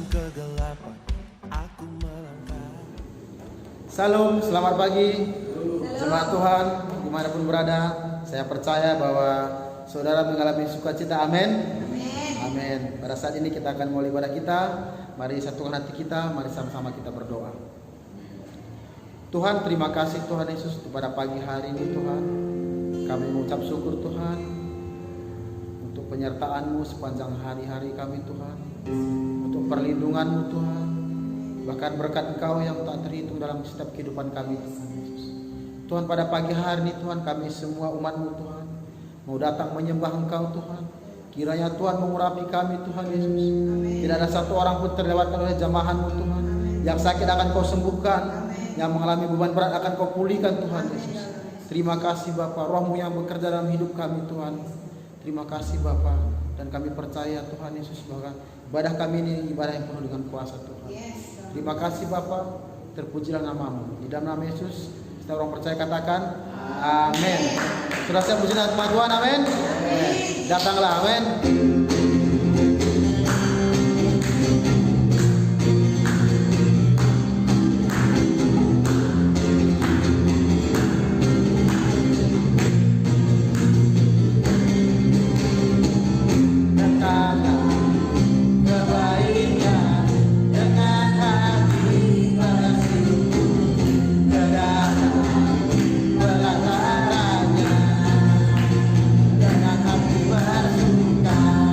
kegelapan aku melangkah. Salam, selamat pagi jemaat Tuhan dimanapun berada. Saya percaya bahwa saudara mengalami sukacita. Amin. Amin. Pada saat ini kita akan mulai ibadah kita. Mari satukan hati kita, mari sama-sama kita berdoa. Tuhan, terima kasih Tuhan Yesus pada pagi hari ini Tuhan. Kami mengucap syukur Tuhan untuk penyertaan-Mu sepanjang hari-hari kami Tuhan, untuk perlindungan-Mu Tuhan, bahkan berkat Engkau yang tak terhitung dalam setiap kehidupan kami Tuhan Yesus. Tuhan, pada pagi hari ini Tuhan, kami semua umat-Mu Tuhan mau datang menyembah Engkau Tuhan. Kiranya Tuhan mengurapi kami Tuhan Yesus. Tidak ada satu orang pun terlewatkan oleh jamahan-Mu Tuhan. Yang sakit akan Kau sembuhkan, yang mengalami beban berat akan Kau pulihkan Tuhan Yesus. Terima kasih Bapa, Roh-Mu yang bekerja dalam hidup kami Tuhan. Terima kasih Bapa, dan kami percaya Tuhan Yesus bahwa ibadah kami ini ibadah yang penuh dengan kuasa Tuhan. Terima kasih Bapa, terpujilah nama-Mu. Di dalam nama Yesus, setiap orang percaya katakan amin. Sudah siap puji nama Tuhan, amin. Datanglah, amin. Dengan hati bersuka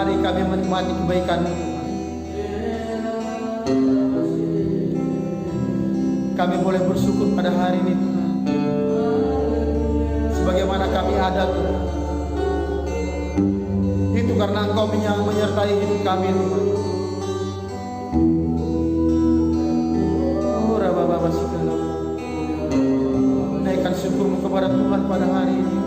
hari kami menikmati kebaikan-Mu Tuhan. Kami boleh bersyukur pada hari ini Tuhan. Sebagaimana kami ada Tuhan, itu karena Engkau yang menyertai hidup kami Tuhan. Naikkan syukurmu kepada Tuhan pada hari ini.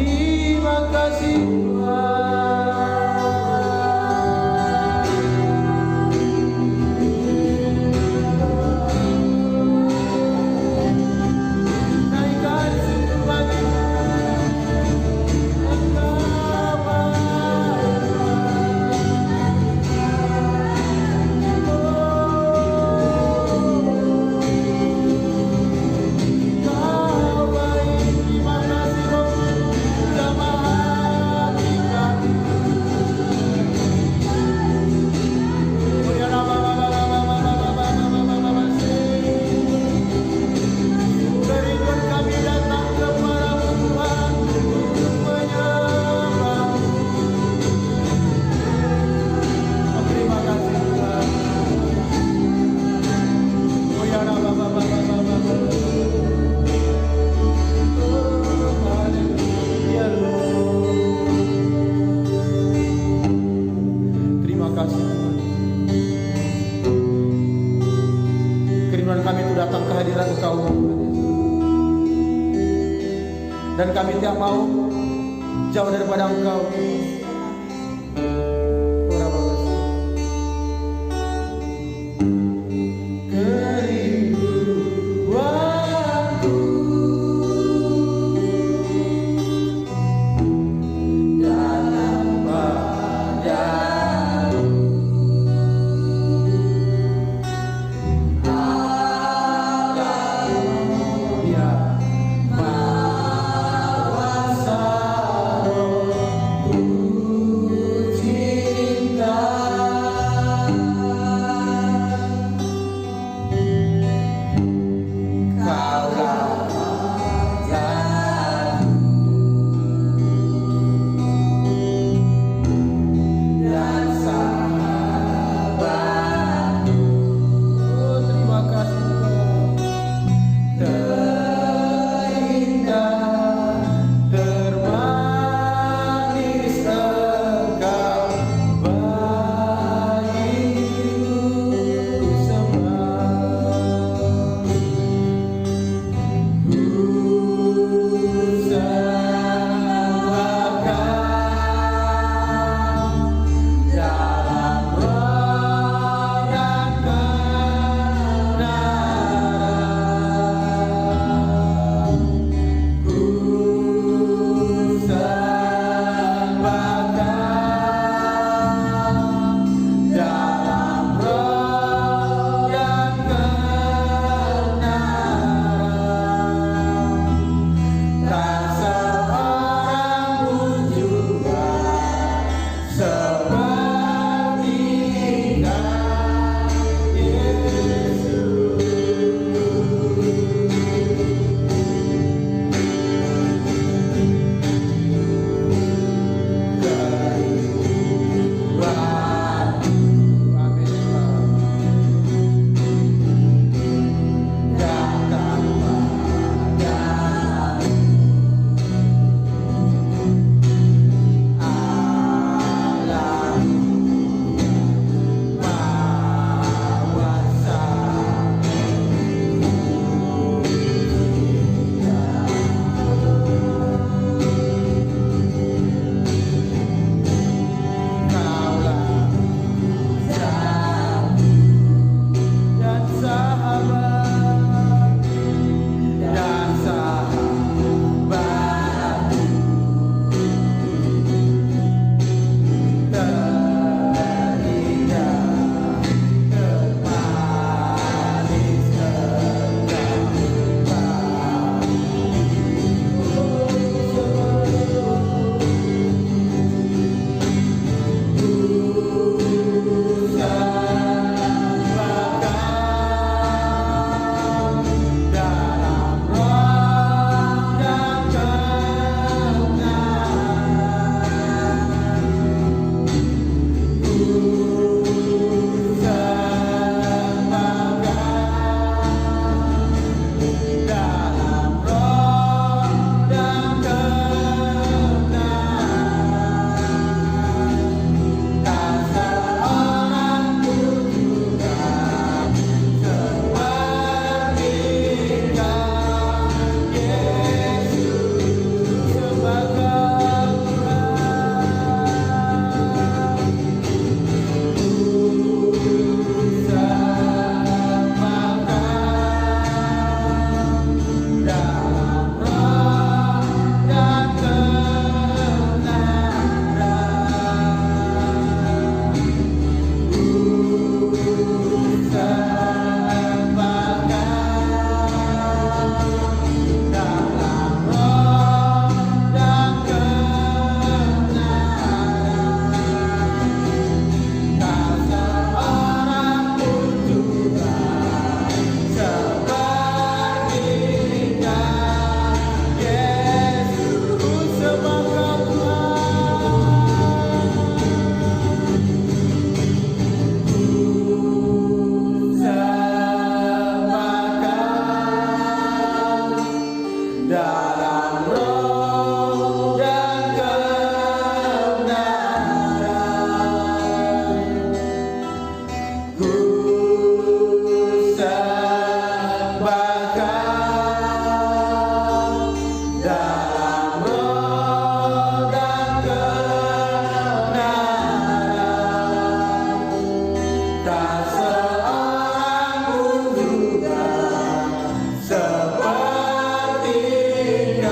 Terima kasih Tuhan. Naikkan syukur bagi kami itu datang ke hadirat Engkau dan kami tidak mau jauh daripada Engkau. Ooh. dalam roh dan kebenaran. Ku sembah Kau dalam roh dan kebenaran. Tak seorang pun juga seperti Kau.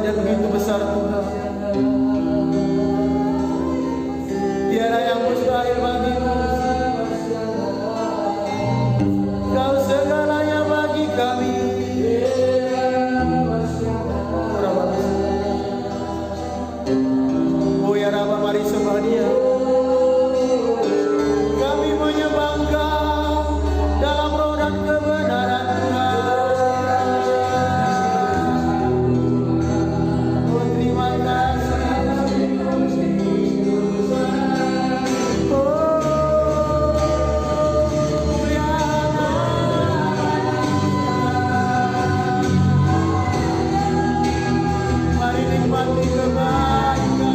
kasih-Nya begitu besar Tuhan. Tiada yang mustahil bagimu. Kau segalanya bagi kami. Oh ya Raba, mari sembah Dia. Kami menyembah Engkau dalam roh dan kebenaran Tuhan. Oh terima kasih. Mari nikmati kebaikan.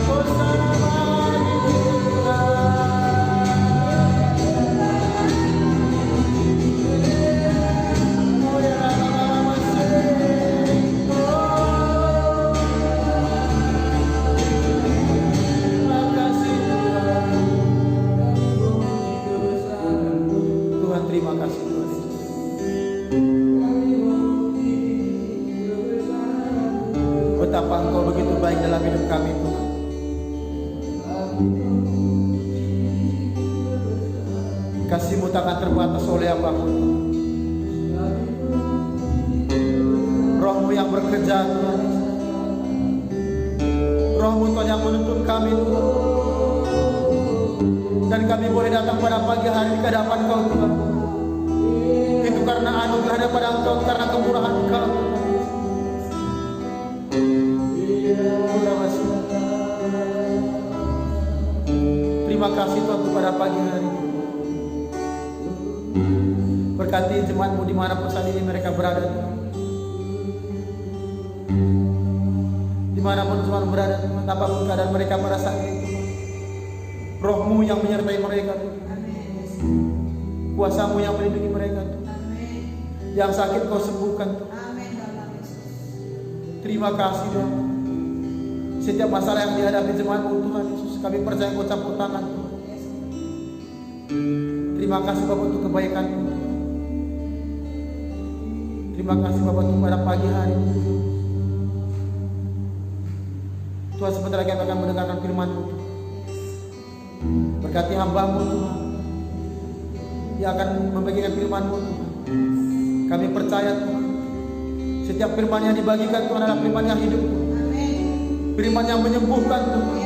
Hosana bagi Tuhan. Oh ya Rama masih. Terima kasih Tuhan. Tuhan terima kasih Tuhan. Betapa Engkau begitu baik dalam hidup kami Tuhan. Kasih-Mu takkan terbatas oleh apapun. Roh-Mu yang bekerja Tuhan. Roh-Mu Tuhan yang menuntun kami Tuhan. Dan kami boleh datang pada pagi hari di hadapan Kau Tuhan. Itu karena anugerah daripada Engkau, karena kemurahan Engkau. Terima kasih Tuhan kepada pagi hari ini. Berkati jemaat-Mu dimanapun saat ini mereka berada Tuhan. Dimanapun jemaat berada Tuhan, apapun keadaan mereka pada saat ini Tuhan. Roh-Mu yang menyertai mereka Tuhan. Kuasa-Mu yang melindungi mereka Tuhan. Yang sakit Kau sembuhkan Tuhan. Terima kasih Tuhan. Setiap masalah yang dihadapi jemaat-Mu Tuhan Yesus, kami percaya Kau campur tangan Tuhan. Terima kasih Bapak untuk kebaikan-Mu. Terima kasih Bapak untuk pada pagi hari ini. Tuhan, sebentar lagi kami akan mendengarkan firman-Mu. Berkati hamba-Mu Tuhan yang akan membagikan firman-Mu Tuhan. Kami percaya Tuhan, setiap firman yang dibagikan Tuhan adalah firman yang hidup Tuhan. Firman yang menyembuhkan Tuhan.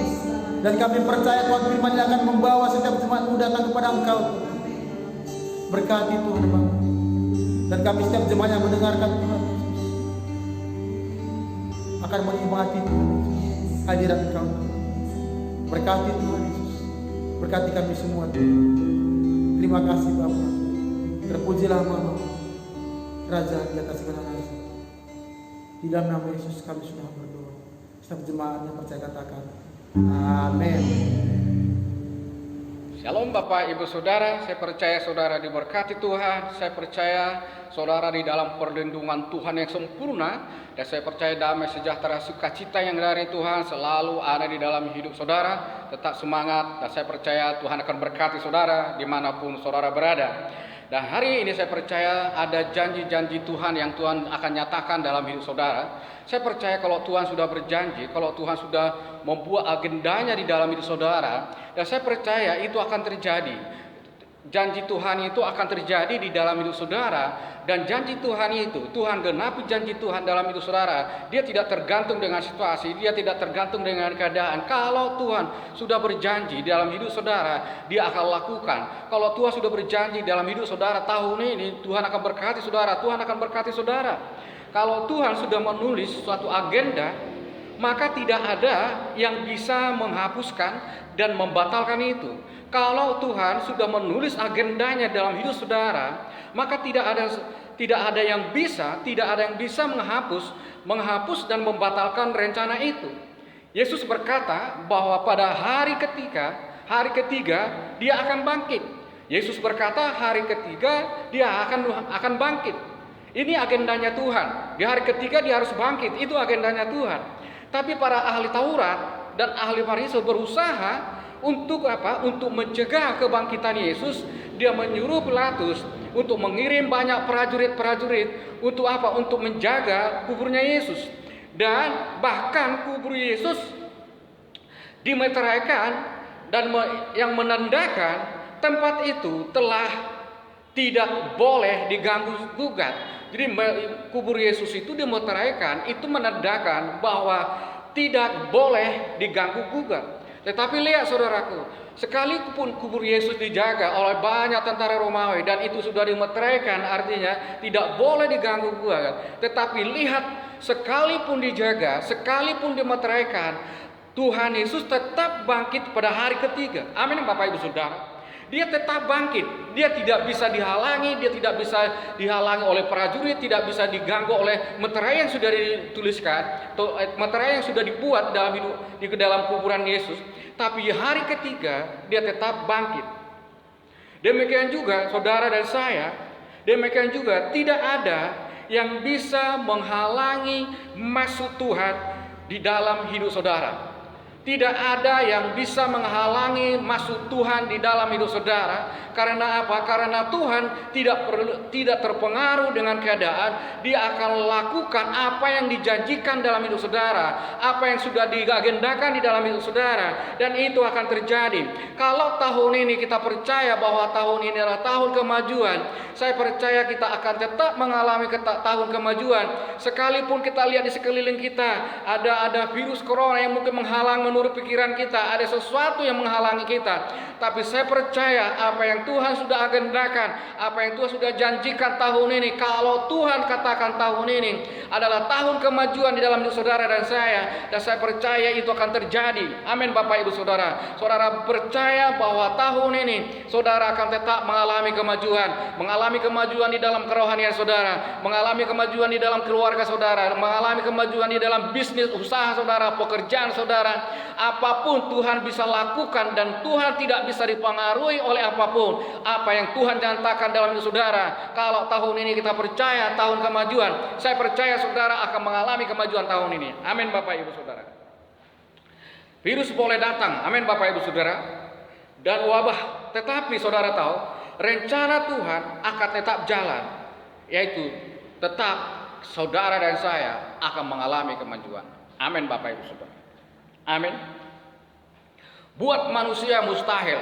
Dan kami percaya Tuhan, firman yang akan membawa setiap jemaat-Mu datang kepada Engkau Tuhan. Berkati Tuhan Bapa. Dan kami setiap jemaat yang mendengarkan Tuhan akan menikmati Tuhan hadirat Engkau. Berkati Tuhan Yesus. Berkati kami semua Tuhan. Terima kasih Bapa. Terpujilah nama Raja di atas segala raja. Di dalam nama Yesus kami sudah berdoa. Setiap jemaat yang percaya katakan amin. Shalom Bapak Ibu Saudara, saya percaya saudara diberkati Tuhan. Saya percaya saudara di dalam perlindungan Tuhan yang sempurna. Dan saya percaya damai sejahtera sukacita yang dari Tuhan selalu ada di dalam hidup saudara. Tetap semangat, dan saya percaya Tuhan akan berkati saudara dimanapun saudara berada. Dan hari ini saya percaya ada janji-janji Tuhan yang Tuhan akan nyatakan dalam hidup saudara. Saya percaya kalau Tuhan sudah berjanji, kalau Tuhan sudah membuat agendanya di dalam hidup saudara, dan saya percaya itu akan terjadi. Janji Tuhan itu akan terjadi di dalam hidup saudara. Dan janji Tuhan itu, Tuhan genapi janji Tuhan dalam hidup saudara. Dia tidak tergantung dengan situasi, dia tidak tergantung dengan keadaan. Kalau Tuhan sudah berjanji dalam hidup saudara, dia akan lakukan. Kalau Tuhan sudah berjanji dalam hidup saudara tahun ini, Tuhan akan berkati saudara, Tuhan akan berkati saudara. Kalau Tuhan sudah menulis suatu agenda, maka tidak ada yang bisa menghapuskan dan membatalkan itu. Kalau Tuhan sudah menulis agendanya dalam hidup saudara, maka tidak ada yang bisa menghapus dan membatalkan rencana itu. Yesus berkata bahwa pada hari ketiga dia akan bangkit. Yesus berkata hari ketiga dia akan bangkit. Ini agendanya Tuhan. Di hari ketiga dia harus bangkit. Itu agendanya Tuhan. Tapi para ahli Taurat dan ahli Farisi berusaha untuk apa? Untuk mencegah kebangkitan Yesus. Dia menyuruh Pilatus untuk mengirim banyak prajurit-prajurit untuk apa? Untuk menjaga kuburnya Yesus. Dan bahkan kubur Yesus dimeteraikan dan yang menandakan tempat itu telah tidak boleh diganggu gugat. Jadi kubur Yesus itu dimeteraikan, itu menandakan bahwa tidak boleh diganggu gugat. Tetapi lihat saudaraku, sekalipun kubur Yesus dijaga oleh banyak tentara Romawi dan itu sudah dimeteraikan, artinya tidak boleh diganggu gugat. Tetapi lihat, sekalipun dijaga, sekalipun dimeteraikan, Tuhan Yesus tetap bangkit pada hari ketiga. Amin Bapak Ibu Saudara. Dia tetap bangkit. Dia tidak bisa dihalangi, dia tidak bisa dihalangi oleh prajurit, tidak bisa diganggu oleh meterai yang sudah dituliskan, atau meterai yang sudah dibuat di dalam kuburan Yesus. Tapi hari ketiga dia tetap bangkit. Demikian juga saudara dan saya, demikian juga tidak ada yang bisa menghalangi masuk Tuhan di dalam hidup saudara. Tidak ada yang bisa menghalangi masuk Tuhan di dalam hidup saudara. Karena apa? Karena Tuhan tidak terpengaruh dengan keadaan. Dia akan lakukan apa yang dijanjikan dalam hidup saudara, apa yang sudah diagendakan di dalam hidup saudara, dan itu akan terjadi. Kalau tahun ini kita percaya bahwa tahun ini adalah tahun kemajuan, saya percaya kita akan tetap mengalami tahun kemajuan. Sekalipun kita lihat di sekeliling kita ada virus corona yang mungkin menghalang menurut pikiran kita, ada sesuatu yang menghalangi kita. Tapi saya percaya apa yang Tuhan sudah agendakan, apa yang Tuhan sudah janjikan tahun ini, kalau Tuhan katakan tahun ini adalah tahun kemajuan di dalam hidup saudara dan saya percaya itu akan terjadi. Amin Bapak Ibu Saudara. Saudara percaya bahwa tahun ini saudara akan tetap mengalami kemajuan di dalam kerohanian saudara, mengalami kemajuan di dalam keluarga saudara, mengalami kemajuan di dalam bisnis usaha saudara, pekerjaan saudara. Apapun Tuhan bisa lakukan dan Tuhan tidak bisa dipengaruhi oleh apapun. Apa yang Tuhan nyatakan dalam hidup saudara, kalau tahun ini kita percaya tahun kemajuan, saya percaya saudara akan mengalami kemajuan tahun ini. Amin Bapak Ibu Saudara. Virus boleh datang, amin Bapak Ibu Saudara, dan wabah, tetapi saudara tahu rencana Tuhan akan tetap jalan, yaitu tetap saudara dan saya akan mengalami kemajuan. Amin Bapak Ibu Saudara. Amin. Buat manusia mustahil,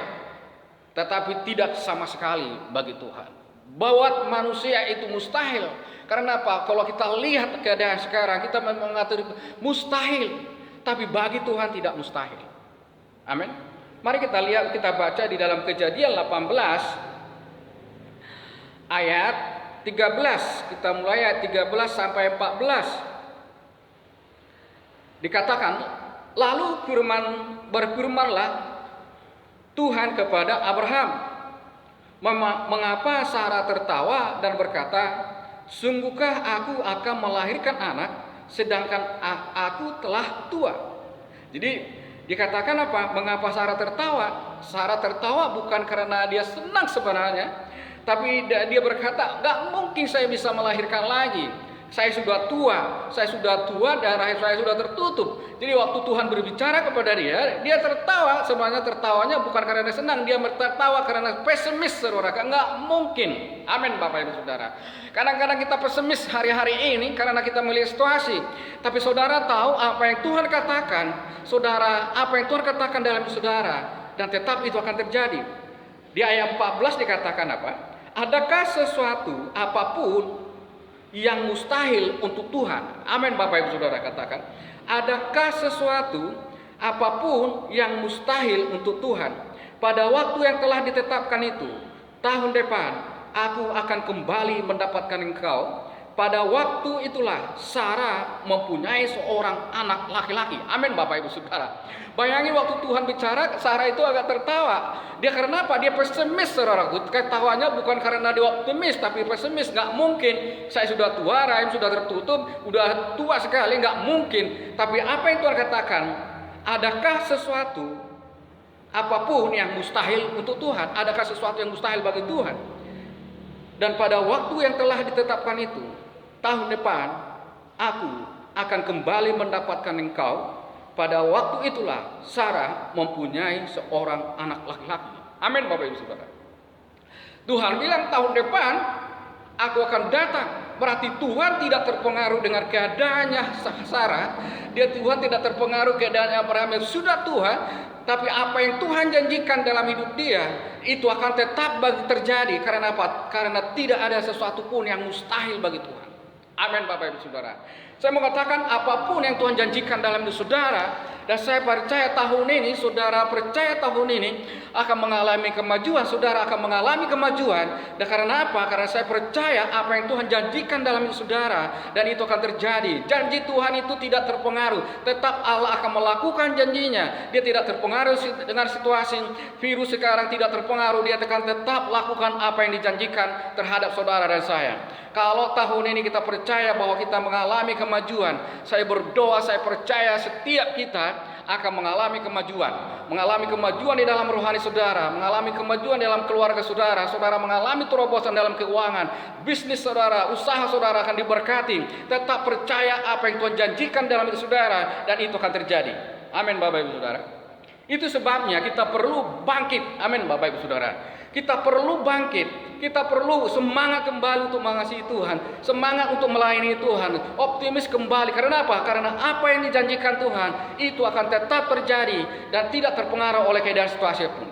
tetapi tidak sama sekali bagi Tuhan. Buat manusia itu mustahil. Karena apa? Kalau kita lihat keadaan sekarang, kita mengatakan mustahil, tapi bagi Tuhan tidak mustahil. Amin. Mari kita lihat, kita baca di dalam Kejadian 18 ayat 13. Kita mulai ayat 13 sampai 14. Dikatakan, lalu berfirmanlah Tuhan kepada Abraham, mengapa Sarah tertawa dan berkata, sungguhkah aku akan melahirkan anak sedangkan aku telah tua? Jadi dikatakan apa? Mengapa Sarah tertawa? Sarah tertawa bukan karena dia senang sebenarnya, tapi dia berkata, gak mungkin saya bisa melahirkan lagi. Saya sudah tua dan rahim saya sudah tertutup. Jadi waktu Tuhan berbicara kepada dia tertawa. Sebenarnya tertawanya bukan karena dia senang, dia tertawa karena pesimis, saudara. Enggak mungkin. Amin Bapak Ibu Saudara. Kadang-kadang kita pesimis hari-hari ini karena kita melihat situasi. Tapi saudara tahu apa yang Tuhan katakan, saudara, apa yang Tuhan katakan dalam saudara, dan tetap itu akan terjadi. Di ayat 14 dikatakan apa? Adakah sesuatu apapun yang mustahil untuk Tuhan? Amin Bapak Ibu Saudara, katakan. Adakah sesuatu apapun yang mustahil untuk Tuhan? Pada waktu yang telah ditetapkan itu, tahun depan aku akan kembali mendapatkan engkau. Pada waktu itulah Sarah mempunyai seorang anak laki-laki. Amin Bapak Ibu Saudara. Bayangin waktu Tuhan bicara, Sarah itu agak tertawa. Dia karena apa? Dia pesimis, saudaraku. Ketawanya bukan karena dia optimis, tapi pesimis. Gak mungkin. Saya sudah tua, rahim sudah tertutup, udah tua sekali, gak mungkin. Tapi apa yang Tuhan katakan? Adakah sesuatu apapun yang mustahil untuk Tuhan? Adakah sesuatu yang mustahil bagi Tuhan? Dan pada waktu yang telah ditetapkan itu, tahun depan aku akan kembali mendapatkan engkau. Pada waktu itulah Sarah mempunyai seorang anak laki-laki. Amin Bapak Ibu Saudara. Tuhan bilang tahun depan aku akan datang. Berarti Tuhan tidak terpengaruh dengan keadaannya Sarah. Tuhan tidak terpengaruh keadaannya Abraham yang sudah tua. Tapi apa yang Tuhan janjikan dalam hidup dia, itu akan tetap terjadi. Karena apa? Karena tidak ada sesuatu pun yang mustahil bagi Tuhan. Amin Bapak Ibu Saudara. Saya mau katakan apapun yang Tuhan janjikan dalam hidup saudara, dan saya percaya tahun ini, saudara percaya tahun ini akan mengalami kemajuan, saudara akan mengalami kemajuan. Dan karena apa? Karena saya percaya apa yang Tuhan janjikan dalam hidup saudara, dan itu akan terjadi. Janji Tuhan itu tidak terpengaruh. Tetap Allah akan melakukan janjinya. Dia tidak terpengaruh dengan situasi virus sekarang, tidak terpengaruh. Dia akan tetap lakukan apa yang dijanjikan terhadap saudara dan saya. Kalau tahun ini kita percaya bahwa kita mengalami kemajuan, saya berdoa, saya percaya setiap kita akan mengalami kemajuan. Mengalami kemajuan di dalam rohani saudara, mengalami kemajuan dalam keluarga saudara, saudara mengalami terobosan dalam keuangan, bisnis saudara, usaha saudara akan diberkati. Tetap percaya apa yang Tuhan janjikan dalam hidup saudara, dan itu akan terjadi. Amin Bapak Ibu Saudara. Itu sebabnya kita perlu bangkit. Amin Bapak Ibu Saudara. Kita perlu bangkit, kita perlu semangat kembali untuk mengasihi Tuhan, semangat untuk melayani Tuhan, optimis kembali. Karena apa? Karena apa yang dijanjikan Tuhan itu akan tetap terjadi dan tidak terpengaruh oleh keadaan situasi pun.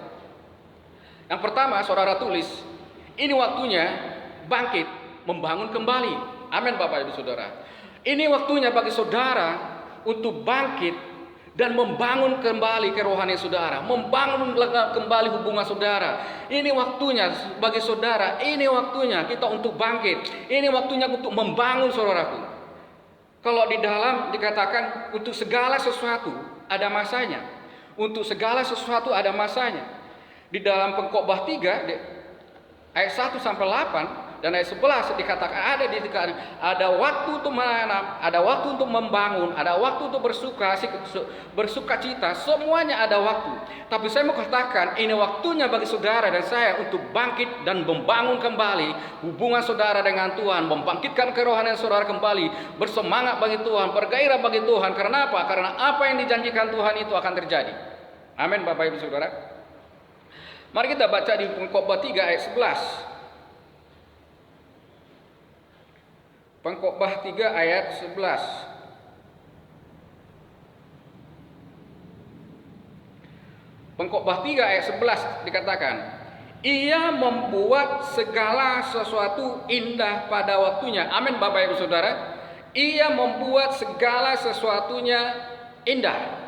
Yang pertama, saudara tulis, ini waktunya bangkit, membangun kembali. Amin Bapak Ibu Saudara. Ini waktunya bagi saudara untuk bangkit dan membangun kembali kerohanian saudara, membangun kembali hubungan saudara. Ini waktunya bagi saudara, ini waktunya kita untuk bangkit. Ini waktunya untuk membangun, saudaraku. Kalau di dalam dikatakan untuk segala sesuatu ada masanya. Untuk segala sesuatu ada masanya. Di dalam Pengkhotbah 3 ayat 1 sampai 8 dan ayat 11 dikatakan ada waktu untuk menanam, ada waktu untuk membangun, ada waktu untuk bersuka cita, semuanya ada waktu. Tapi saya mau katakan ini waktunya bagi saudara dan saya untuk bangkit dan membangun kembali hubungan saudara dengan Tuhan, membangkitkan kerohanian saudara kembali, bersemangat bagi Tuhan, bergairah bagi Tuhan. Karena apa? Karena apa yang dijanjikan Tuhan itu akan terjadi. Amin Bapak Ibu Saudara. Mari kita baca di Pengkhotbah 3 ayat 11. Pengkhotbah 3 ayat 11. Pengkhotbah 3 ayat 11 dikatakan, Ia membuat segala sesuatu indah pada waktunya. Amin Bapak Ibu Saudara. Ia membuat segala sesuatunya indah.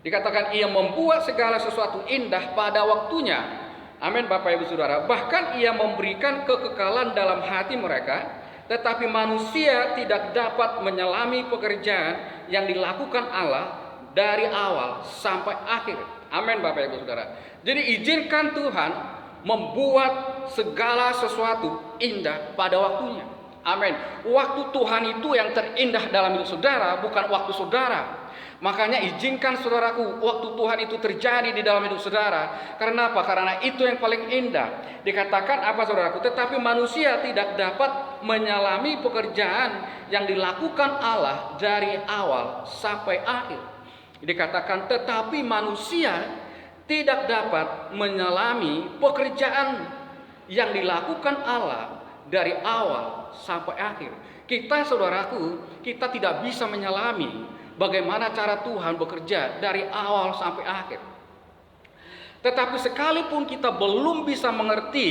Dikatakan ia membuat segala sesuatu indah pada waktunya. Amin Bapak Ibu Saudara. Bahkan ia memberikan kekekalan dalam hati mereka. Tetapi manusia tidak dapat menyelami pekerjaan yang dilakukan Allah dari awal sampai akhir. Amin Bapak Ibu Saudara. Jadi izinkan Tuhan membuat segala sesuatu indah pada waktunya. Amin. Waktu Tuhan itu yang terindah dalam hidup saudara, bukan waktu saudara. Makanya izinkan saudaraku waktu Tuhan itu terjadi di dalam hidup saudara. Karena apa? Karena itu yang paling indah. Dikatakan apa saudaraku? Tetapi manusia tidak dapat menyelami pekerjaan yang dilakukan Allah dari awal sampai akhir. Dikatakan tetapi manusia tidak dapat menyelami pekerjaan yang dilakukan Allah dari awal sampai akhir. Kita saudaraku, kita tidak bisa menyelami bagaimana cara Tuhan bekerja dari awal sampai akhir. Tetapi sekalipun kita belum bisa mengerti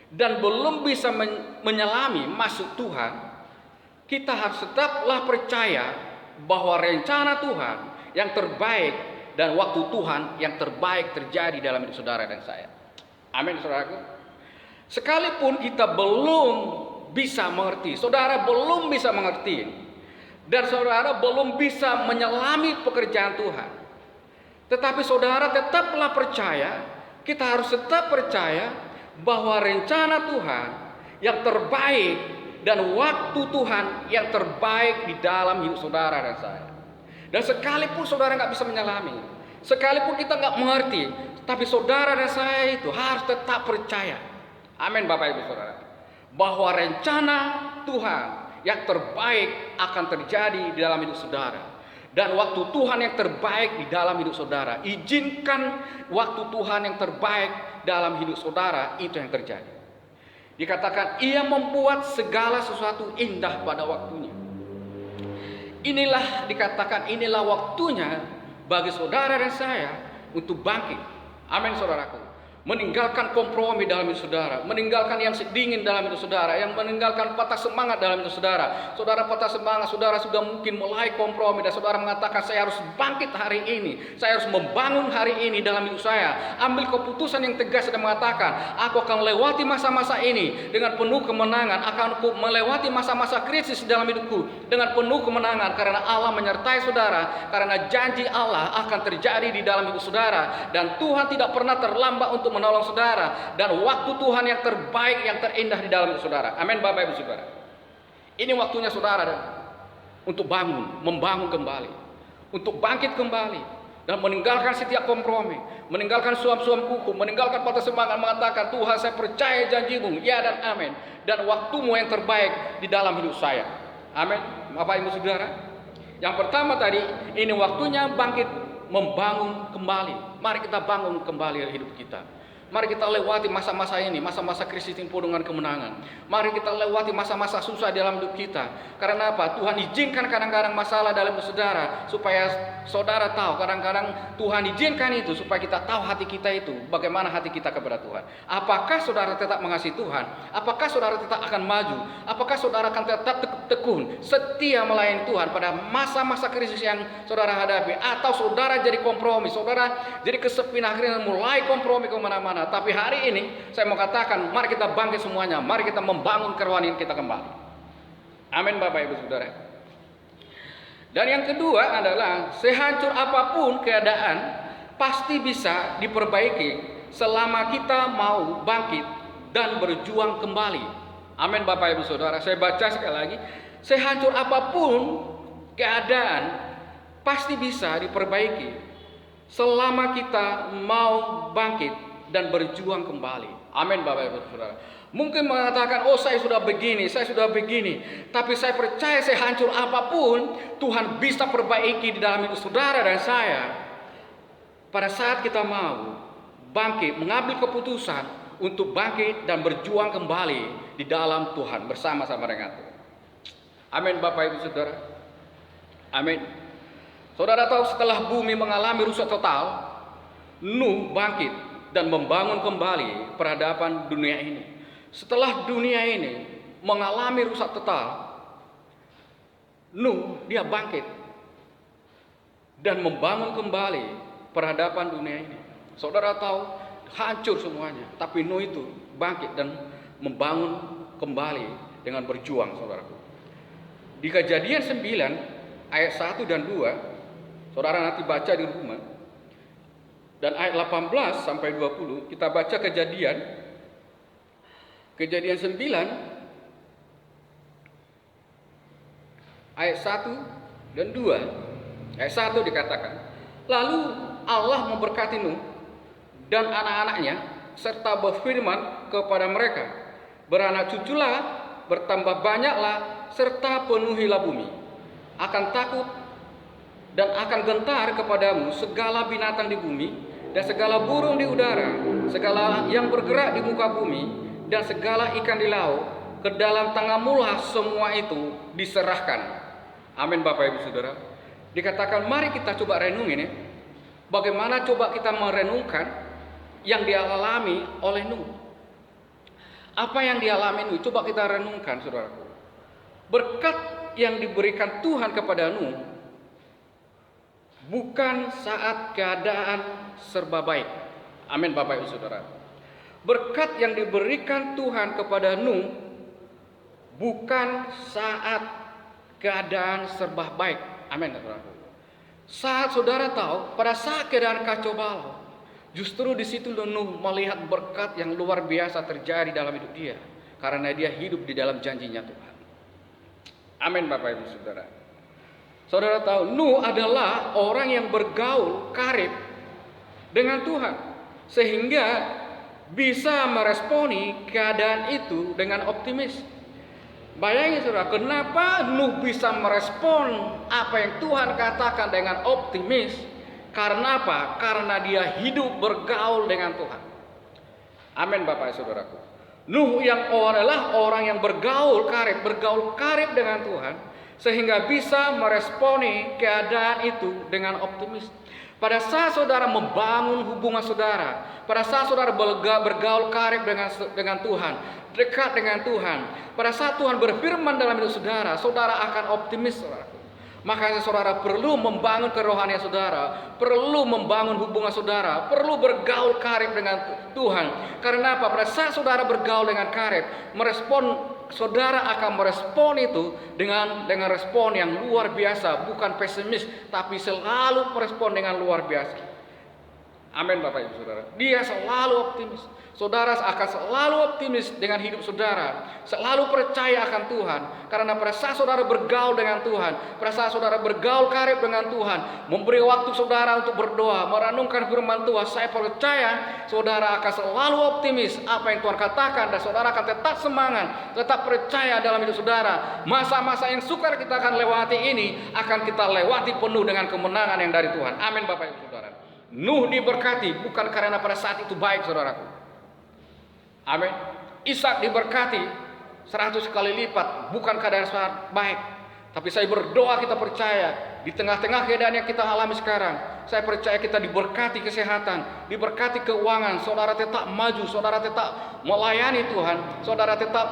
dan belum bisa menyelami maksud Tuhan, kita harus tetaplah percaya bahwa rencana Tuhan yang terbaik dan waktu Tuhan yang terbaik terjadi dalam hidup saudara dan saya. Amin saudaraku. Sekalipun kita belum bisa mengerti, saudara belum bisa mengerti, dan saudara belum bisa menyelami pekerjaan Tuhan, tetapi saudara tetaplah percaya, kita harus tetap percaya bahwa rencana Tuhan yang terbaik dan waktu Tuhan yang terbaik di dalam hidup saudara dan saya. Dan sekalipun saudara nggak bisa menyelami, sekalipun kita nggak mengerti, tapi saudara dan saya itu harus tetap percaya. Amin Bapak Ibu Saudara, bahwa rencana Tuhan yang terbaik akan terjadi di dalam hidup saudara. Dan waktu Tuhan yang terbaik di dalam hidup saudara. Izinkan waktu Tuhan yang terbaik dalam hidup saudara, itu yang terjadi. Dikatakan ia membuat segala sesuatu indah pada waktunya. Inilah waktunya bagi saudara dan saya untuk bangkit. Amin saudaraku. Meninggalkan kompromi dalam hidup saudara, meninggalkan yang dingin dalam hidup saudara, yang meninggalkan patah semangat dalam hidup saudara. Saudara patah semangat, saudara sudah mungkin mulai kompromi dan saudara mengatakan saya harus bangkit hari ini, saya harus membangun hari ini dalam hidup saya. Ambil keputusan yang tegas dan mengatakan, aku akan lewati masa-masa ini dengan penuh kemenangan, akan melewati masa-masa krisis dalam hidupku dengan penuh kemenangan, karena Allah menyertai saudara, karena janji Allah akan terjadi di dalam hidup saudara, dan Tuhan tidak pernah terlambat untuk menolong saudara, dan waktu Tuhan yang terbaik, yang terindah di dalam hidup saudara. Amin Bapak Ibu Saudara. Ini waktunya saudara untuk membangun kembali, untuk bangkit kembali dan meninggalkan setiap kompromi, meninggalkan suam-suam kuku, meninggalkan patah semangat, mengatakan Tuhan saya percaya janjimu, ya dan amin, dan waktumu yang terbaik di dalam hidup saya. Amin Bapak Ibu Saudara. Yang pertama tadi, ini waktunya bangkit, membangun kembali. Mari kita bangun kembali hidup kita. Mari kita lewati masa-masa ini, masa-masa krisis ini penuh dengan kemenangan. Mari kita lewati masa-masa susah dalam hidup kita. Karena apa? Tuhan izinkan kadang-kadang masalah dalam hidup saudara, supaya saudara tahu. Kadang-kadang Tuhan izinkan itu supaya kita tahu hati kita itu, bagaimana hati kita kepada Tuhan. Apakah saudara tetap mengasihi Tuhan? Apakah saudara tetap akan maju? Apakah saudara akan tetap tekun, setia melayani Tuhan pada masa-masa krisis yang saudara hadapi? Atau saudara jadi kompromi, saudara jadi kesepian, akhirnya mulai kompromi kemana-mana. Tapi hari ini saya mau katakan, mari kita bangkit semuanya, mari kita membangun kerohanian kita kembali. Amin Bapak Ibu Saudara. Dan yang kedua adalah, sehancur apapun keadaan pasti bisa diperbaiki selama kita mau bangkit dan berjuang kembali. Amin Bapak Ibu Saudara. Saya baca sekali lagi, sehancur apapun keadaan pasti bisa diperbaiki selama kita mau bangkit dan berjuang kembali. Amin Bapak Ibu Saudara. Mungkin mengatakan, oh saya sudah begini, tapi saya percaya sehancur apapun Tuhan bisa perbaiki di dalam hidup saudara dan saya, pada saat kita mau bangkit, mengambil keputusan untuk bangkit dan berjuang kembali di dalam Tuhan bersama-sama dengan Tuhan. Amin Bapak Ibu Saudara. Amin. Saudara tahu, setelah bumi mengalami rusak total, Nuh bangkit dan membangun kembali peradaban dunia ini. Setelah dunia ini mengalami rusak total, Nuh dia bangkit dan membangun kembali peradaban dunia ini. Saudara tahu, hancur semuanya, tapi Nuh itu bangkit dan membangun kembali dengan berjuang, saudaraku. Di Kejadian 9 ayat 1 dan 2, saudara nanti baca di rumah. Dan ayat 18 sampai 20 kita baca Kejadian 9 ayat 1 dan 2. Ayat 1 dikatakan, lalu Allah memberkati Nuh dan anak-anaknya serta berfirman kepada mereka, beranak cuculah, bertambah banyaklah, serta penuhilah bumi. Akan takut dan akan gentar kepadamu segala binatang di bumi, dan segala burung di udara, segala yang bergerak di muka bumi, dan segala ikan di laut, ke dalam tanganmulah semua itu diserahkan. Amin Bapak Ibu Saudara. Dikatakan, mari kita coba renungin ya, bagaimana coba kita merenungkan yang dialami oleh Nuh. Apa yang dialami Nuh, coba kita renungkan saudaraku. Berkat yang diberikan Tuhan kepada Nuh bukan saat keadaan serba baik. Amin Bapak Ibu Saudara. Berkat yang diberikan Tuhan kepada Nuh bukan saat keadaan serba baik. Amin Saudara. Saat saudara tahu, pada saat keadaan kacau balau, justru di situ Nuh melihat berkat yang luar biasa terjadi dalam hidup dia, karena dia hidup di dalam janjinya Tuhan. Amin Bapak Ibu Saudara. Saudara tahu, Nuh adalah orang yang bergaul karib dengan Tuhan, sehingga bisa meresponi keadaan itu dengan optimis. Bayangin saudara, kenapa Nuh bisa merespon apa yang Tuhan katakan dengan optimis? Karena apa? Karena dia hidup bergaul dengan Tuhan. Amin Bapak Saudaraku. Nuh yang adalah orang yang bergaul karib dengan Tuhan, sehingga bisa meresponi keadaan itu dengan optimis. Pada saat saudara membangun hubungan saudara, pada saat saudara bergaul karib dengan Tuhan, dekat dengan Tuhan, pada saat Tuhan berfirman dalam hidup saudara, saudara akan optimis, saudaraku. Makanya saudara perlu membangun kerohanian saudara, perlu membangun hubungan saudara, perlu bergaul karib dengan Tuhan. Karena apa? Pada saat saudara bergaul dengan karib, saudara akan merespon itu dengan respon yang luar biasa, bukan pesimis, tapi selalu merespon dengan luar biasa. Amin Bapak Ibu Saudara. Dia selalu optimis. Saudara akan selalu optimis dengan hidup saudara, selalu percaya akan Tuhan. Karena pada saat saudara bergaul dengan Tuhan, pada saat saudara bergaul karib dengan Tuhan, memberi waktu saudara untuk berdoa, merenungkan firman Tuhan, saya percaya saudara akan selalu optimis apa yang Tuhan katakan, dan saudara akan tetap semangat, tetap percaya dalam hidup saudara. Masa-masa yang sukar kita akan lewati ini akan kita lewati penuh dengan kemenangan yang dari Tuhan. Amin Bapak Ibu Saudara. Nuh diberkati bukan karena pada saat itu baik, saudaraku. Amin. Ishak diberkati 100 kali lipat bukan keadaan saat baik. Tapi saya berdoa, kita percaya di tengah-tengah keadaan yang kita alami sekarang, saya percaya kita diberkati kesehatan, diberkati keuangan, saudara tetap maju, saudara tetap melayani Tuhan, saudara tetap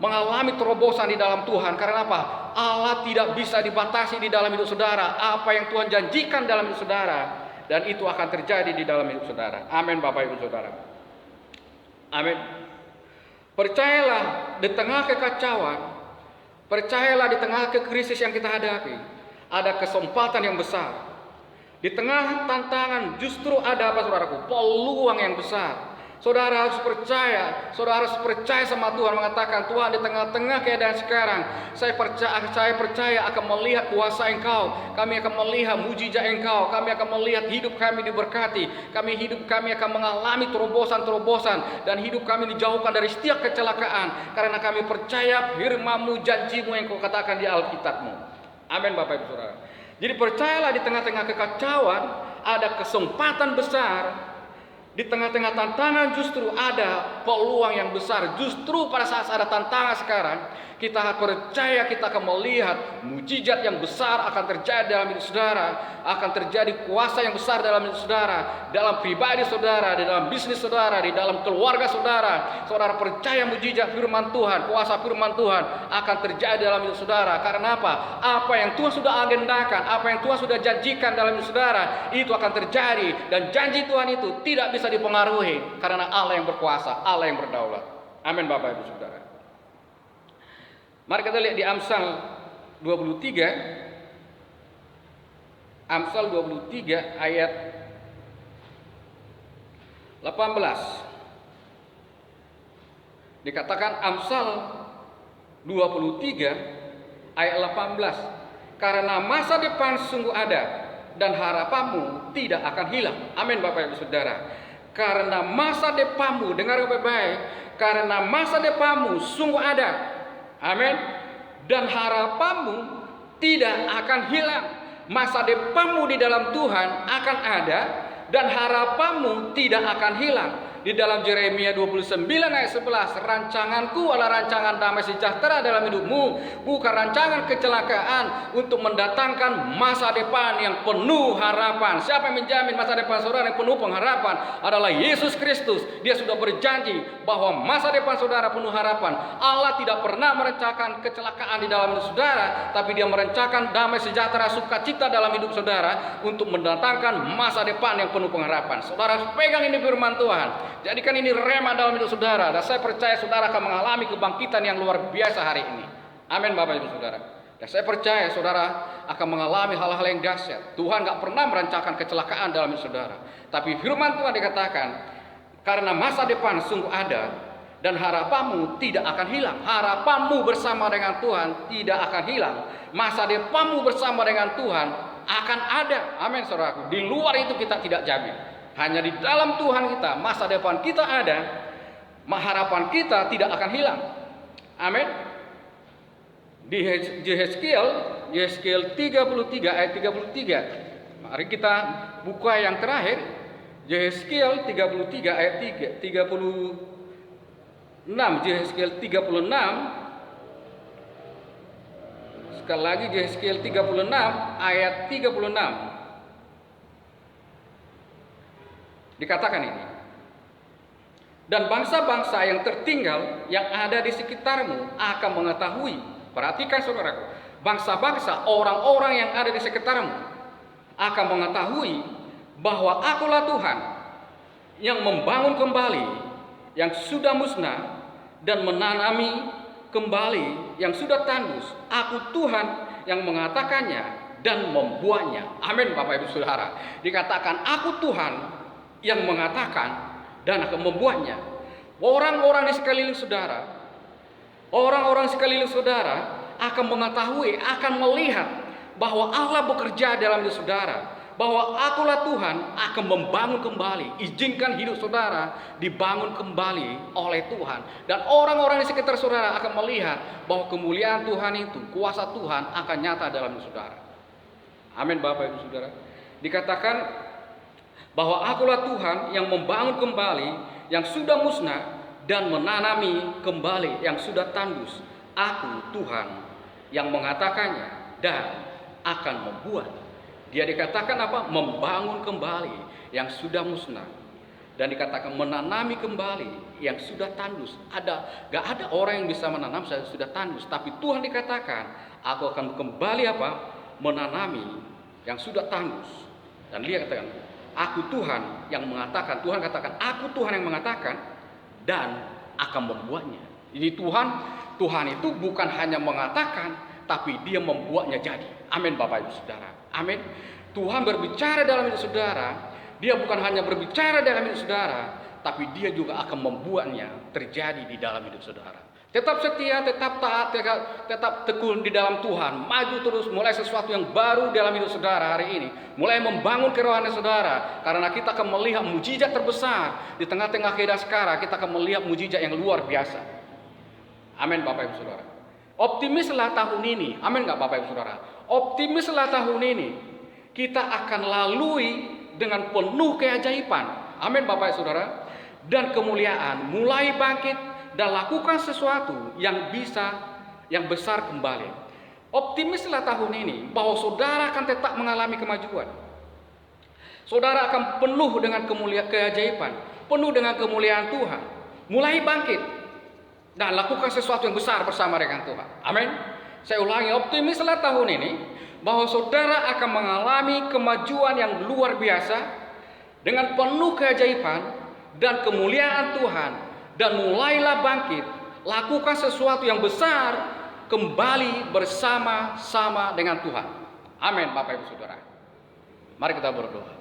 mengalami terobosan di dalam Tuhan. Karena apa? Allah tidak bisa dibatasi di dalam hidup saudara. Apa yang Tuhan janjikan dalam hidup saudara, dan itu akan terjadi di dalam hidup saudara. Amin Bapak Ibu Saudara. Amin. Percayalah di tengah kekacauan, percayalah di tengah krisis yang kita hadapi, ada kesempatan yang besar. Di tengah tantangan justru ada apa saudaraku? Peluang yang besar. Saudara harus percaya sama Tuhan, mengatakan, Tuhan, di tengah-tengah keadaan sekarang, saya percaya akan melihat kuasa Engkau, kami akan melihat mujizat Engkau, kami akan melihat hidup kami diberkati, hidup kami akan mengalami terobosan-terobosan, dan hidup kami dijauhkan dari setiap kecelakaan, karena kami percaya firman-Mu, janji-Mu yang Kau katakan di Alkitab-Mu. Amin Bapak Ibu Saudara. Jadi percayalah di tengah-tengah kekacauan ada kesempatan besar. Di tengah-tengah tantangan justru ada peluang yang besar. Justru pada saat ada tantangan sekarang, kita percaya kita akan melihat mujizat yang besar akan terjadi dalam hidup saudara, akan terjadi kuasa yang besar dalam hidup saudara, dalam pribadi saudara, di dalam bisnis saudara, di dalam keluarga saudara. Saudara percaya mujizat firman Tuhan, kuasa firman Tuhan akan terjadi dalam hidup saudara. Karena apa? Apa yang Tuhan sudah agendakan, apa yang Tuhan sudah janjikan dalam hidup saudara, itu akan terjadi. Dan janji Tuhan itu tidak bisa dipengaruhi, karena Allah yang berkuasa, Allah yang berdaulat. Amin Bapak Ibu Saudara. Mari kita lihat di Amsal 23. Amsal 23 ayat 18. Dikatakan Amsal 23 ayat 18. Karena masa depan sungguh ada dan harapanmu tidak akan hilang. Amin Bapak Ibu Saudara. Karena masa depanmu, dengar baik-baik, karena masa depanmu sungguh ada. Amin. Dan harapanmu tidak akan hilang. Masa depanmu di dalam Tuhan akan ada, dan harapanmu tidak akan hilang. Di dalam Yeremia 29 ayat 11, rancanganku adalah rancangan damai sejahtera dalam hidupmu, bukan rancangan kecelakaan, untuk mendatangkan masa depan yang penuh harapan. Siapa yang menjamin masa depan saudara yang penuh pengharapan? Adalah Yesus Kristus. Dia sudah berjanji bahwa masa depan saudara penuh harapan. Allah tidak pernah merencanakan kecelakaan di dalam hidup saudara, tapi Dia merencanakan damai sejahtera, sukacita dalam hidup saudara untuk mendatangkan masa depan yang penuh pengharapan. Saudara pegang ini firman Tuhan. Jadikan ini rema dalam hidup saudara, dan saya percaya saudara akan mengalami kebangkitan yang luar biasa hari ini. Amin Bapak Ibu Saudara. Dan saya percaya saudara akan mengalami hal-hal yang dahsyat. Tuhan gak pernah merencanakan kecelakaan dalam hidup saudara, tapi firman Tuhan dikatakan, karena masa depan sungguh ada dan harapanmu tidak akan hilang. Harapanmu bersama dengan Tuhan tidak akan hilang. Masa depanmu bersama dengan Tuhan akan ada. Amin saudaraku. Di luar itu kita tidak jamin. Hanya di dalam Tuhan kita, masa depan kita ada, harapan kita tidak akan hilang. Amin. Di Yehezkiel 33 ayat 33. Mari kita buka yang terakhir. Yehezkiel 33 ayat 36, Yehezkiel 36. Sekali lagi Yehezkiel 36 ayat 36. Dikatakan ini. Dan bangsa-bangsa yang tertinggal yang ada di sekitarmu akan mengetahui. Perhatikan saudaraku. Bangsa-bangsa, orang-orang yang ada di sekitarmu akan mengetahui bahwa akulah Tuhan yang membangun kembali yang sudah musnah dan menanami kembali yang sudah tandus. Aku Tuhan yang mengatakannya dan membuatnya. Amin Bapak Ibu Saudara. Dikatakan aku Tuhan yang mengatakan dan akan membuatnya. Orang-orang di sekeliling saudara, orang-orang sekeliling saudara akan mengetahui, akan melihat bahwa Allah bekerja dalam hidup saudara, bahwa akulah Tuhan akan membangun kembali. Izinkan hidup saudara dibangun kembali oleh Tuhan, dan orang-orang di sekitar saudara akan melihat bahwa kemuliaan Tuhan itu, kuasa Tuhan akan nyata dalam hidup saudara. Amin Bapak Ibu Saudara. Dikatakan bahwa akulah Tuhan yang membangun kembali yang sudah musnah dan menanami kembali yang sudah tandus. Aku Tuhan yang mengatakannya dan akan membuat. Dia dikatakan apa? Membangun kembali yang sudah musnah, dan dikatakan menanami kembali yang sudah tandus. Gak ada orang yang bisa menanam sudah tandus, tapi Tuhan dikatakan aku akan kembali apa? Menanami yang sudah tandus. Dan dia katakan aku Tuhan yang mengatakan. Tuhan katakan aku Tuhan yang mengatakan dan akan membuatnya. Jadi Tuhan itu bukan hanya mengatakan, tapi dia membuatnya jadi. Amin Bapak Ibu Saudara. Amin. Tuhan berbicara dalam hidup saudara. Dia bukan hanya berbicara dalam hidup saudara, tapi dia juga akan membuatnya terjadi di dalam hidup saudara. Tetap setia, tetap taat, tetap tekun di dalam Tuhan. Maju terus, mulai sesuatu yang baru dalam hidup saudara hari ini. Mulai membangun kerohanian saudara. Karena kita akan melihat mujizat terbesar. Di tengah-tengah keadaan sekarang, kita akan melihat mujizat yang luar biasa. Amin Bapak Ibu Saudara. Optimislah tahun ini. Amin gak Bapak Ibu Saudara? Optimislah tahun ini. Kita akan lalui dengan penuh keajaiban. Amin Bapak Ibu Saudara. Dan kemuliaan mulai bangkit dan lakukan sesuatu yang besar kembali. Optimislah tahun ini bahwa saudara akan tetap mengalami kemajuan. Saudara akan penuh dengan keajaiban, penuh dengan kemuliaan Tuhan. Mulai bangkit dan lakukan sesuatu yang besar bersama dengan Tuhan. Amin. Saya ulangi, optimislah tahun ini bahwa saudara akan mengalami kemajuan yang luar biasa dengan penuh keajaiban dan kemuliaan Tuhan. Dan mulailah bangkit, lakukan sesuatu yang besar kembali bersama-sama dengan Tuhan. Amin Bapak Ibu Saudara. Mari kita berdoa.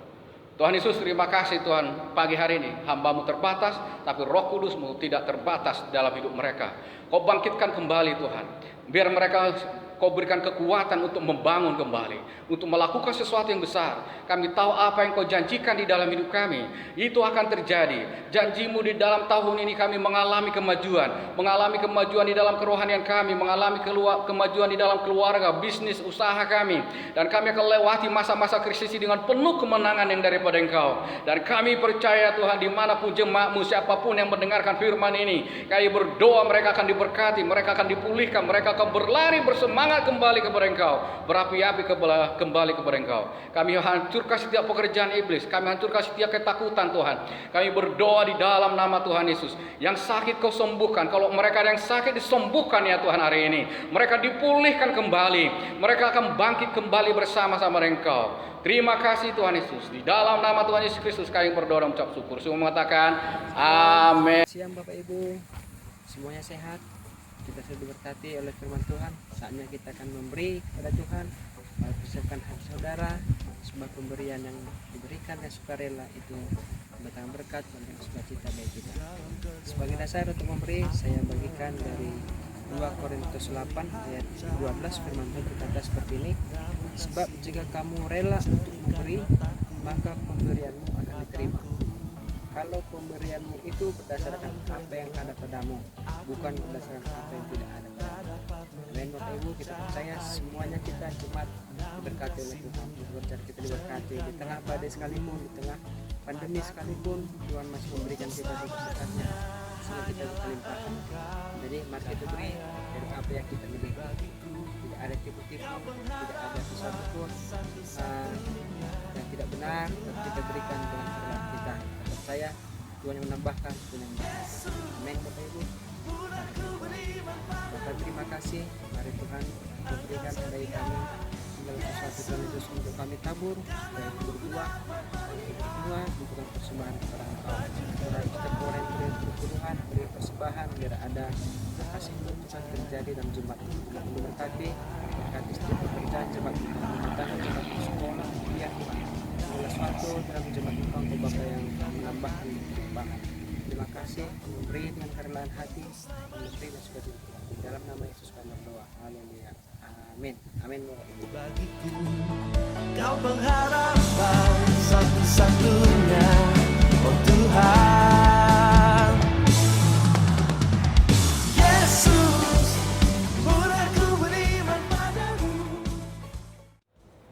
Tuhan Yesus, terima kasih Tuhan, pagi hari ini hamba-Mu terbatas, tapi Roh Kudus-Mu tidak terbatas dalam hidup mereka. Kau bangkitkan kembali Tuhan, biar mereka Kau berikan kekuatan untuk membangun kembali, untuk melakukan sesuatu yang besar. Kami tahu apa yang Kau janjikan di dalam hidup kami, itu akan terjadi. Janji-Mu di dalam tahun ini kami mengalami kemajuan di dalam kerohanian kami, mengalami kemajuan di dalam keluarga, bisnis, usaha kami. Dan kami akan lewati masa-masa krisis dengan penuh kemenangan yang daripada Engkau. Dan kami percaya Tuhan, dimanapun jemaat-Mu, siapapun yang mendengarkan firman ini, kami berdoa mereka akan diberkati, mereka akan dipulihkan, mereka akan berlari bersemangat kembali kepada Engkau, berapi-api kembali kepada Engkau. Kami hancurkan setiap pekerjaan iblis, kami hancurkan setiap ketakutan Tuhan. Kami berdoa di dalam nama Tuhan Yesus. Yang sakit Kau sembuhkan. Kalau mereka yang sakit disembuhkan ya Tuhan hari ini. Mereka dipulihkan kembali. Mereka akan bangkit kembali bersama-sama dengan Engkau. Terima kasih Tuhan Yesus. Di dalam nama Tuhan Yesus Kristus kami berdoa dan mengucap syukur. Semua mengatakan amin. Siang Bapak Ibu, semuanya sehat. Kita sudah diberkati oleh firman Tuhan. Saatnya kita akan memberi kepada Tuhan, persiapkan hati saudara, sebab pemberian yang diberikan yang sukarela itu mendatangkan berkat dan sukacita bagi kita. Sebagai dasar untuk memberi, saya bagikan dari 2 Korintus 8 ayat 12, firman Tuhan berkata seperti ini: sebab jika kamu rela untuk memberi, maka pemberianmu akan diterima. Kalau pemberianmu itu berdasarkan apa yang ada padamu, bukan berdasarkan apa yang tidak ada padamu. Amin Bapak Ibu, kita percaya semuanya kita jemaat diberkati oleh Tuhan. Kita diberkati di tengah badai sekalipun, di tengah pandemi sekalipun, Tuhan masih memberikan kita berkat-berkatnya sehingga kita berlimpahkan. Jadi mari kita beri dari apa yang kita miliki. Tidak ada tipu-tipu, tidak ada sesuatu pun yang tidak benar, tapi kita berikan dengan kebenaran kita. Kita percaya Tuhan yang menambahkan, Tuhan yang memberkati. Amin Bapak Ibu. Bapak terima kasih, mari Tuhan berikan dari kami segala sesuatu Tuhan Yesus untuk kami tabur dan berbuah bukan persembahan kepada Engkau. Tuhan kita boleh beri perpuluhan, beri persembahan biar ada kasih Tuhan terjadi dalam jemaat ini. Tuhan memberkati, berkati setiap pekerjaan jemaat ini, memberkati jemaat sekolah, kuliah Tuhan. Segala sesuatu dalam jemaat Engkau Bapa yang menambahkan perkembangan. Terima kasih, memberi dengan kerelaan hati, memberi dan suka cita. Di dalam nama Yesus kami berdoa. Haleluya. Amin. Amin. Bagiku kau pengharapan satu-satunya, oh Tuhan Yesus, murahku beriman padamu.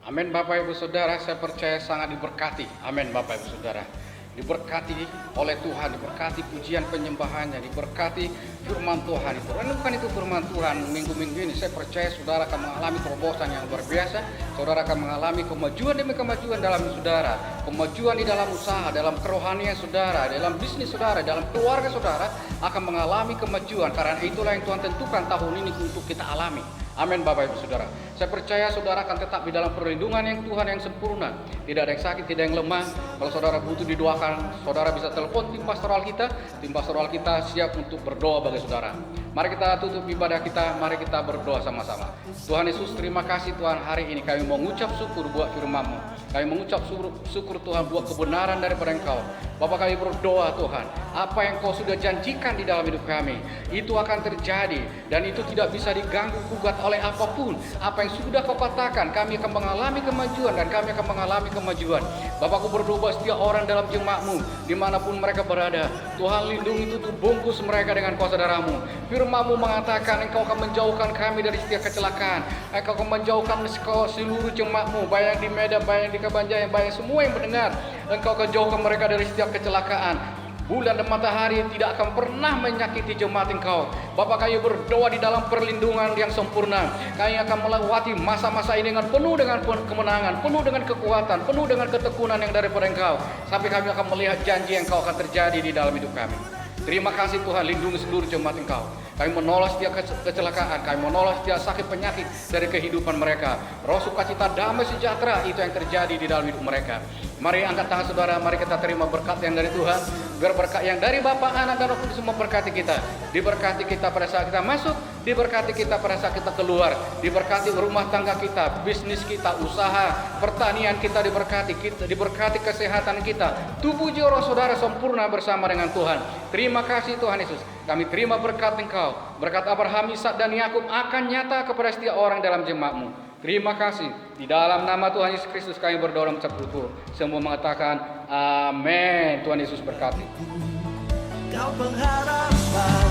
Amin Bapak Ibu Saudara, saya percaya sangat diberkati. Amin Bapak Ibu Saudara. Diberkati oleh Tuhan, diberkati pujian penyembahannya, diberkati firman Tuhan itu. Dan bukan itu firman Tuhan minggu-minggu ini, saya percaya saudara akan mengalami terobosan yang luar biasa. Saudara akan mengalami kemajuan demi kemajuan dalam saudara, kemajuan di dalam usaha, dalam kerohanian saudara, dalam bisnis saudara, dalam keluarga saudara akan mengalami kemajuan. Karena itulah yang Tuhan tentukan tahun ini untuk kita alami. Amin Bapak Ibu Saudara. Saya percaya saudara akan tetap di dalam perlindungan yang Tuhan yang sempurna. Tidak ada yang sakit, tidak yang lemah. Kalau saudara butuh didoakan, saudara bisa telepon tim pastoral kita. Tim pastoral kita siap untuk berdoa bagi saudara. Mari kita tutup ibadah kita, mari kita berdoa sama-sama. Tuhan Yesus, terima kasih Tuhan, hari ini kami mengucap syukur buat firman-Mu. Kami mengucap syukur Tuhan buat kebenaran daripada Engkau. Bapak kami berdoa Tuhan, apa yang Kau sudah janjikan di dalam hidup kami, itu akan terjadi. Dan itu tidak bisa diganggu gugat oleh apapun. Apa yang sudah Kau katakan, kami akan mengalami kemajuan dan kami akan mengalami kemajuan. Bapakku berdoa setiap orang dalam jemaat-Mu, dimanapun mereka berada. Tuhan lindungi, tutup bungkus mereka dengan kuasa darah-Mu. Firman-Mu mengatakan Engkau akan menjauhkan kami dari setiap kecelakaan. Engkau akan menjauhkan seluruh jemaat-Mu, baik di Medan, baik di Kabanjayan, baik semua yang mendengar. Engkau akan jauhkan mereka dari setiap kecelakaan. Bulan dan matahari tidak akan pernah menyakiti jemaat Engkau. Bapak kami berdoa di dalam perlindungan yang sempurna. Kami akan melewati masa-masa ini dengan penuh dengan kemenangan, penuh dengan kekuatan, penuh dengan ketekunan yang daripada Engkau. Sampai kami akan melihat janji yang Engkau akan terjadi di dalam hidup kami. Terima kasih Tuhan, lindungi seluruh jemaat Engkau. Kami menolak setiap kecelakaan, kami menolak setiap sakit penyakit dari kehidupan mereka. Roh sukacita, damai sejahtera itu yang terjadi di dalam hidup mereka. Mari angkat tangan saudara, mari kita terima berkat yang dari Tuhan. Biar berkat yang dari Bapa, Anak, dan Roh Kudus memberkati kita. Diberkati kita pada saat kita masuk, diberkati kita pada saat kita keluar, diberkati rumah tangga kita, bisnis kita, usaha, pertanian kita diberkati, kesehatan kita, tubuh jiwa saudara sempurna bersama dengan Tuhan. Terima kasih Tuhan Yesus. Kami terima berkat Engkau, berkat Abraham, Ishak, dan Yakub akan nyata kepada setiap orang dalam jemaat-Mu. Terima kasih. Di dalam nama Tuhan Yesus Kristus kami berdoa dan mengucap syukur. Semua mengatakan amin. Tuhan Yesus berkati. Kau pengharapan